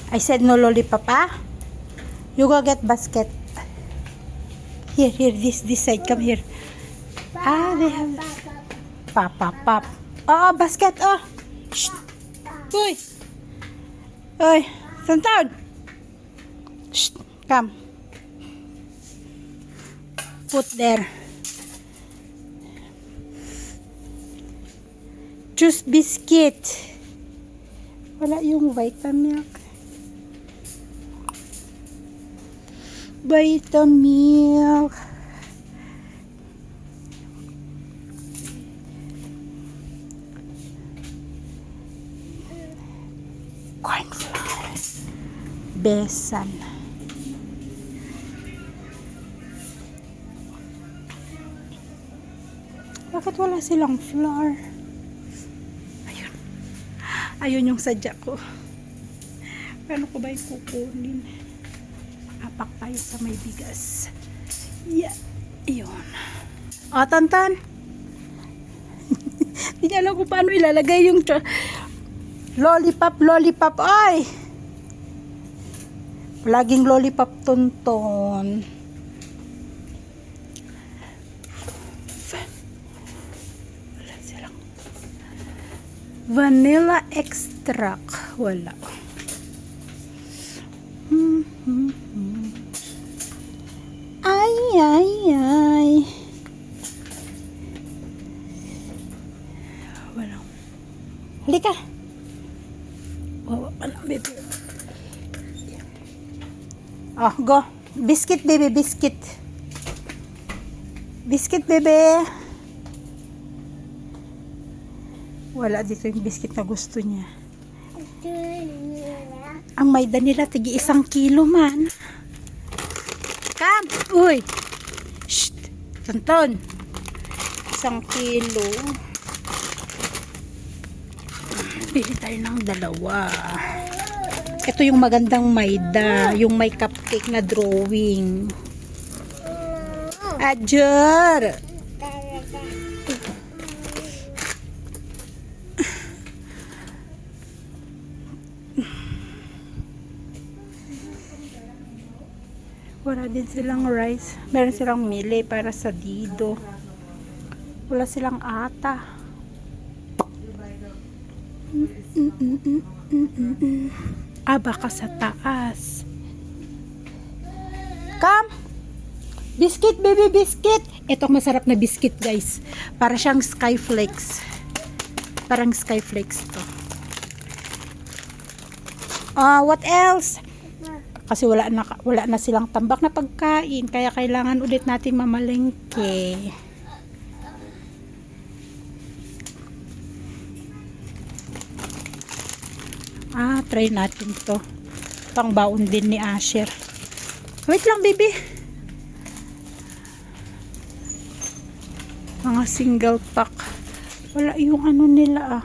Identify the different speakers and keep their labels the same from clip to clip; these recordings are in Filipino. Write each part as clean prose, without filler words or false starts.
Speaker 1: I said no lollipop, ah? You go get basket. Here, this side. Come here. Ah, they have... Pop. Oh, basket, oh. Shh. Uy. Uy, Santown. Shh, come. Put there. Juice biscuit. Wala yung Vitamilk. Vitamilk. Corn flour. Besan. Bakit wala silang flour? Ayun yung sadya ko. Paano ko ba yung kukunin? Apak tayo sa may bigas. Yeah. Ayun. O, Tantan. Hindi niya alam kung paano ilalagay yung lollipop. Ay! Laging lollipop tonton. Vanilla extract. Wala. Ay. Wala. Halika. Wala, baby. Oh, go. Biscuit, baby. Biscuit. Biscuit, baby. Wala dito yung biscuit na gusto niya. Ang mayda nila, tigi 1 kilo man. Come! Uy! Shh! Tonton! 1 kilo. Pili tayo ng 2. Ito yung magandang mayda. Yung may cupcake na drawing. Adjur! Wala din silang rice. Meron silang mili para sa dido. Wala silang ata. Baka sa taas. Come! Biscuit, baby, biscuit! Ito masarap na biscuit, guys. Para siyang skyflakes. Parang skyflakes to. What else? Kasi wala na silang tambak na pagkain, kaya kailangan ulit nating mamalengke. Try natin to. Pang baon din ni Asher. Wait lang, baby. Mga single pack. Wala yung ano nila,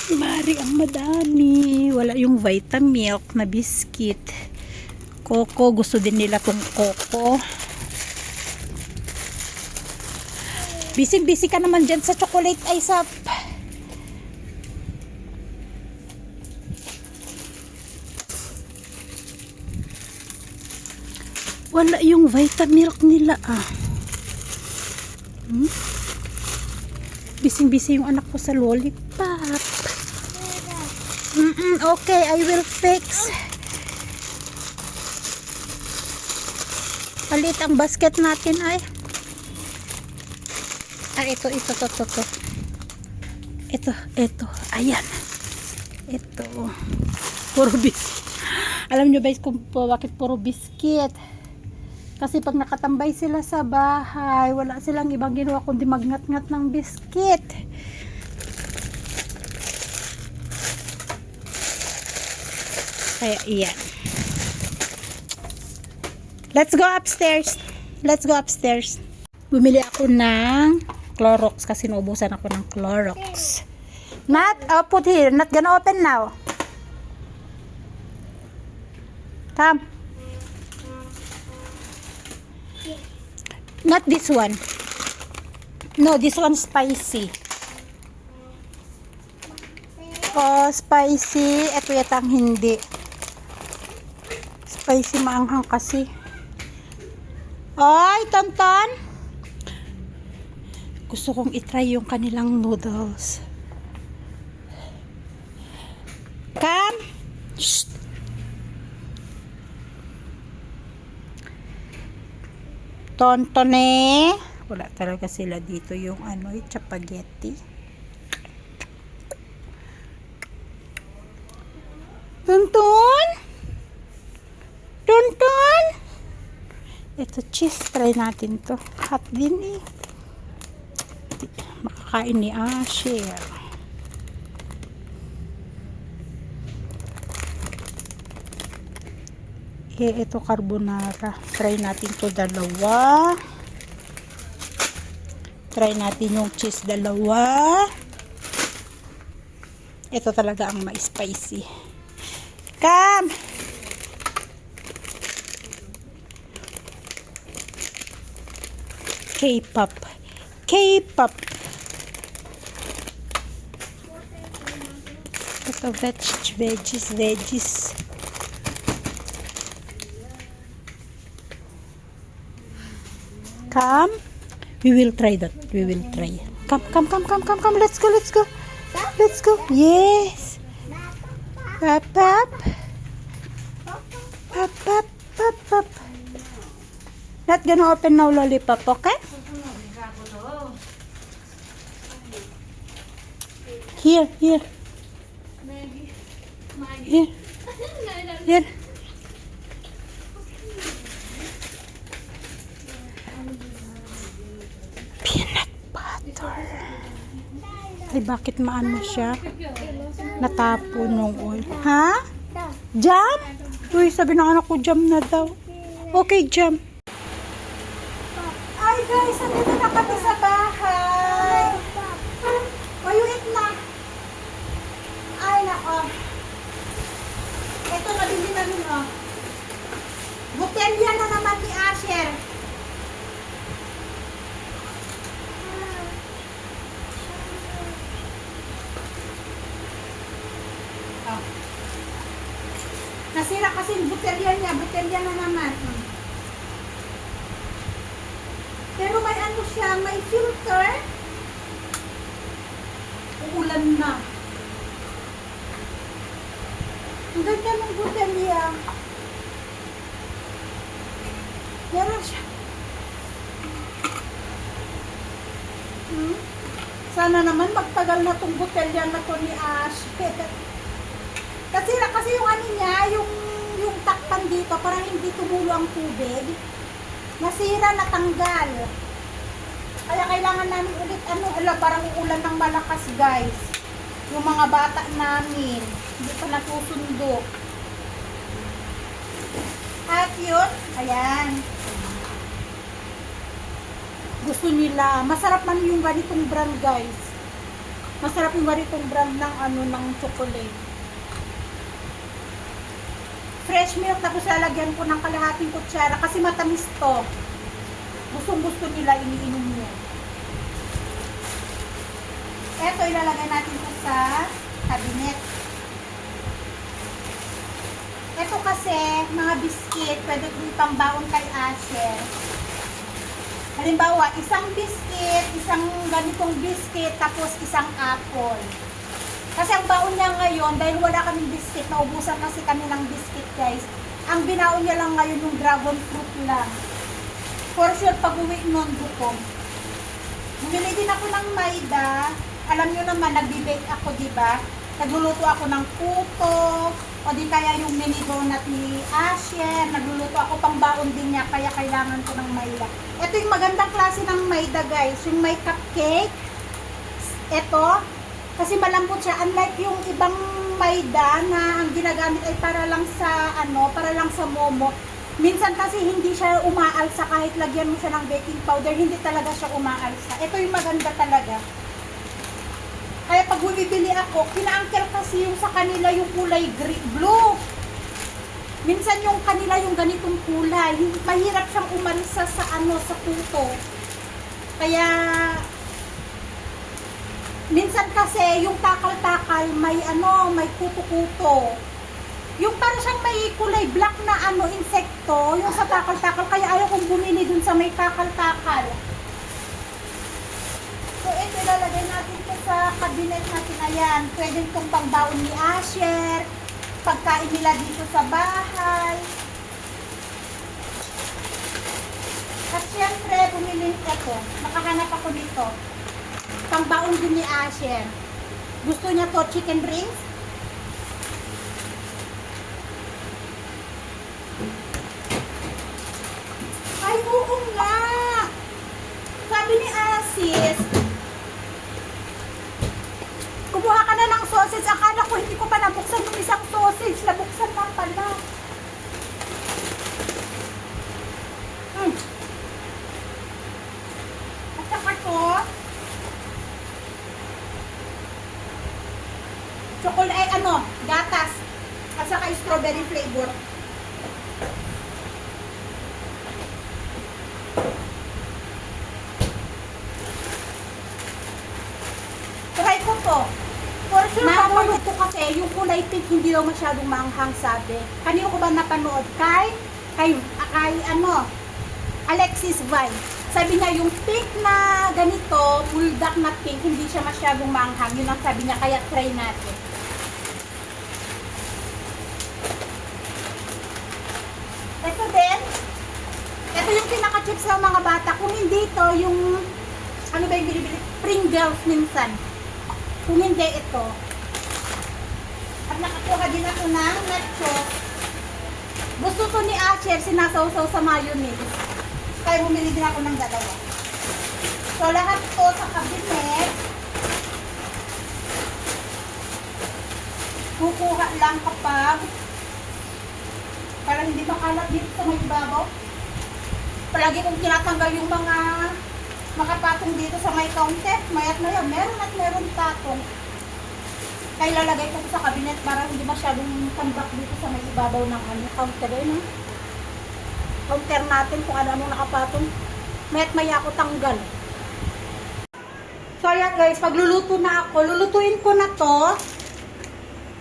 Speaker 1: Mari ang madami. Wala yung Vitamilk na biscuit. Coco. Gusto din nila tong Coco. Busy ka naman dyan sa chocolate ice up. Wala yung Vitamilk nila, Busy yung anak ko sa lollipop. Okay, I will fix. Palit ang basket natin ay. Ito. Ito. Ayan. Ito. Puro biscuit. Alam nyo guys kung bakit puro biscuit? Kasi pag nakatambay sila sa bahay, wala silang ibang ginawa kundi magngat-ngat ng biscuit. Kaya iyan. Let's go upstairs. Bumili ako ng Clorox kasi naubusan ako ng Clorox. Nat, put here. Not gonna open now. Come. Not this one. No, this one spicy. Oh, spicy. Ito yatang hindi. Spicy maanghang kasi. Ay, Tonton. Gusto kong itry yung kanilang noodles. Come. Shh. Tonton eh. Wala talaga sila dito yung ano, yung spaghetti. Tonton? Tonton? Ito cheese, try natin to. Hot din eh. Makakain ni Asher. Eh, ito carbonara. Try natin to dalawa. Try natin yung cheese dalawa. Ito talaga ang ma-spicy. Come! K-pop. K-pop. Ito veggies. Come. We will try that. We will try. Come. Let's go. Yes. Pop. Not gonna open now, lollipop, okay? Here. Here. Peanut butter. Ay, bakit maano siya? Natapon ng oil. Ha? Jam? Uy, sabi ng anak ko, jam na daw. Okay, jam. Ay, guys, nandito na kami sa bahay. Wait na. Ay, nako. Ito, nabili namin, oh. Butelya na naman ni Asher. Oh. Nasira kasi yung butelya niya. Butelya na naman. Pero may ano siya, may filter. Uulan na. Ang ganda ng butelya. Meron siya. Sana naman magtagal na tong butelya na to ni Ash. Kasi yung ano niya, yung takpan dito, parang hindi tumulo ang tubig. Nasira, natanggal. Kaya kailangan namin ulit, parang uulan ng malakas, guys. Yung mga bata namin, hindi pa natusundo. At yun, ayan. Gusto nila, masarap man yung ganitong brand, guys. Masarap yung ganitong brand ng chocolate. Fresh milk, tapos lalagyan ko ng kalahating kutsara kasi matamis to. Gustong-gusto nila, iniinom niya. Eto, ilalagay natin ito sa cabinet. Ito kasi, mga biscuit, pwede kong pambaon kay Asher. Halimbawa, isang biscuit, isang ganitong biscuit, tapos isang apple. Kasi ang baon niya ngayon, dahil wala kaming biscuit, naubusan kasi kami ng biscuit, guys. Ang binaon niya lang ngayon yung dragon fruit lang. For sure, pag-uwi nun, bukom. Bumili din ako ng Maida. Alam nyo naman, nagbe-bake ako, diba? Nagluluto ako ng puto, o di kaya yung mini donut ni Asher. Nagluluto ako, pang baon din niya, kaya kailangan ko ng Maida. Ito yung magandang klase ng Maida, guys. Yung may cupcake. Ito, kasi malambot siya. Unlike yung ibang Maida na ang ginagamit ay para lang sa momo. Minsan kasi hindi siya umaalsa kahit lagyan mo siya ng baking powder, hindi talaga siya umaalsa. Ito yung maganda talaga. Kaya pag bumibili ako, kina-uncle kasi yung sa kanila yung kulay blue. Minsan yung kanila yung ganitong kulay, mahirap siyang umalsa sa sa puto. Kaya Minsan kasi yung takal-takal may ano, may kuto-kuto. Yung parang siyang may kulay black na ano, insekto, yung sa takal-takal, kaya ayaw kong bumili dun sa may takal-takal. So ito ilalagay natin ito sa cabinet natin. Ayan, pwede itong pangbaon ni Asher, pagkain nila dito sa bahay. At syempre, bumili ito. Nakahanap ako dito. Pangbaon din ni Asher. Gusto niya to chicken rings. Ay, oo nga. Sabi ni Asis, kumuha ka na ng sausage. Akala ko hindi ko pa nabuksan yung isang sausage. Nabuksan na pala. At saka to, chocolate, ano, gatas. At saka strawberry flavor. Try ko to. For sure, napanood ko kasi yung kulay pink hindi daw masyadong maanghang, sabi. Kanino ko ba napanood? Kay ano, Alexis Vine. Sabi niya yung pink na ganito, bulldog na pink, hindi siya masyadong maanghang. Yun ang sabi niya, kaya try natin. Ito din. Ito yung pinaka-chips sa mga bata. Kung hindi to, yung ano ba yung binibili? Pringles minsan. Kung hindi ito. At nakakuha din ako ng nachos. Gusto to ni Asher, sinasaw-saw sa mayonnaise. Kaya bumili din ako ng dalawa. So lahat to sa cabinet. Kukuha lang kapag para hindi makalat dito sa may ibabaw. Palagi kong tinatanggal yung mga makapatong dito sa may counter. Mayat na yan, meron at meron patong. Kaya lalagay ko sa cabinet para hindi masyadong tambak dito sa may ibabaw ng ano, counter yun. Counter natin kung ano nakapatong. Mayat maya ako tanggal. So ayan guys, pagluluto na ako, lulutuin ko na to.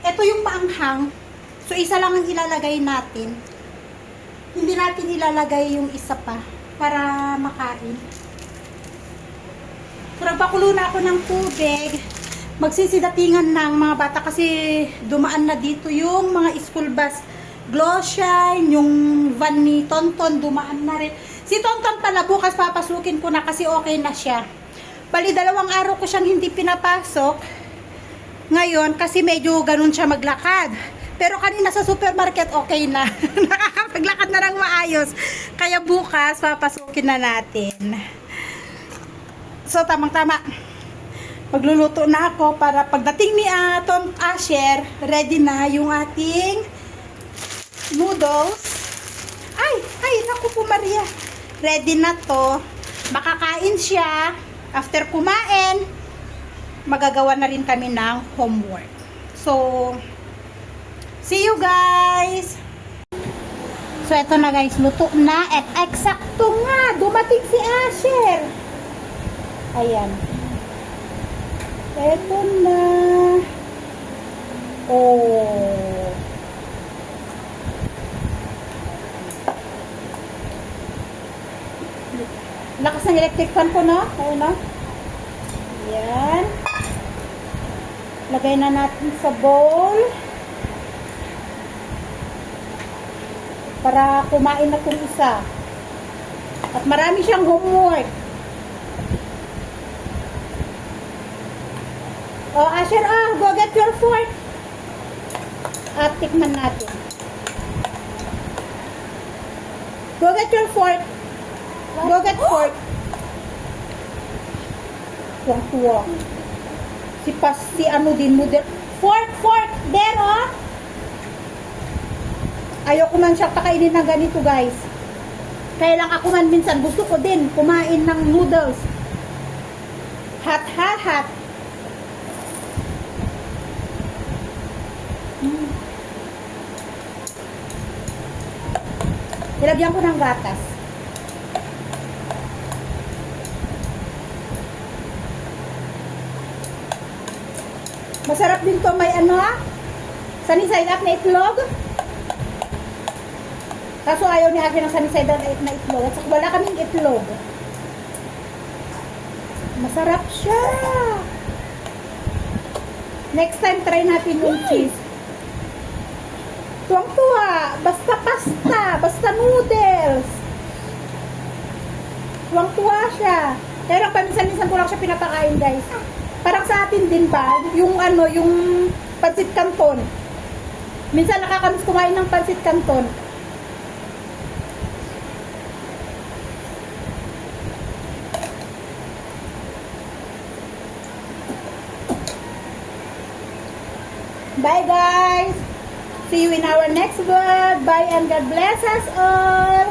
Speaker 1: Ito yung maanghang. So isa lang ang ilalagay natin. Hindi natin ilalagay yung isa pa para makain. So nagpakulo na ako ng tubig. Magsisidatingan ng mga bata kasi dumaan na dito yung mga school bus. Glowshine, yung van ni Tonton, dumaan na rin. Si Tonton pala bukas papasukin ko na kasi okay na siya. Bali 2 araw ko siyang hindi pinapasok. Ngayon kasi medyo ganun siya maglakad. Pero kanina sa supermarket okay na. Nakakapaglakad na ng maayos. Kaya bukas papasukin na natin. So tamang-tama. Magluluto na ako para pagdating ni Asher, ready na yung ating noodles. Ay, naku po Maria. Ready na to. Makakain siya. After kumain, magagawa na rin kami ng homework. So, see you guys! So, eto na guys, luto na. At eksakto nga, dumating si Asher. Ayan. Eto na. Oh. Lakas ng electric fan ko, no? Ayun, no? Ayan. Lagay na natin sa bowl. Para kumain na itong isa. At marami siyang homework. Oh, Asher, go get your fork. At tikman natin. Go get your fork. Go get fork. Tuwang-tuwa. Si ano din, model. Fork, there, oh. Ayoko man siya pakainin ng ganito, guys. Kaya lang ako man minsan, gusto ko din kumain ng noodles. Hot. Ilagyan ko ng gatas. Masarap din to, may ano, sunny side up na itlog. Kaso ayaw ni Ate ng sunny side up na itlog. At saka wala kaming itlog. Masarap siya. Next time, try natin yung cheese. Tuwang-tuwa. Basta pasta. Basta noodles. Tuwang-tuwa siya. Pero paminsan-minsan ko lang siya pinapakain, guys. Parang sa atin din ba? Yung ano, yung pancit canton. Minsan nakakamiss kumain ng pancit canton. Bye guys! See you in our next vlog. Bye and God bless us all!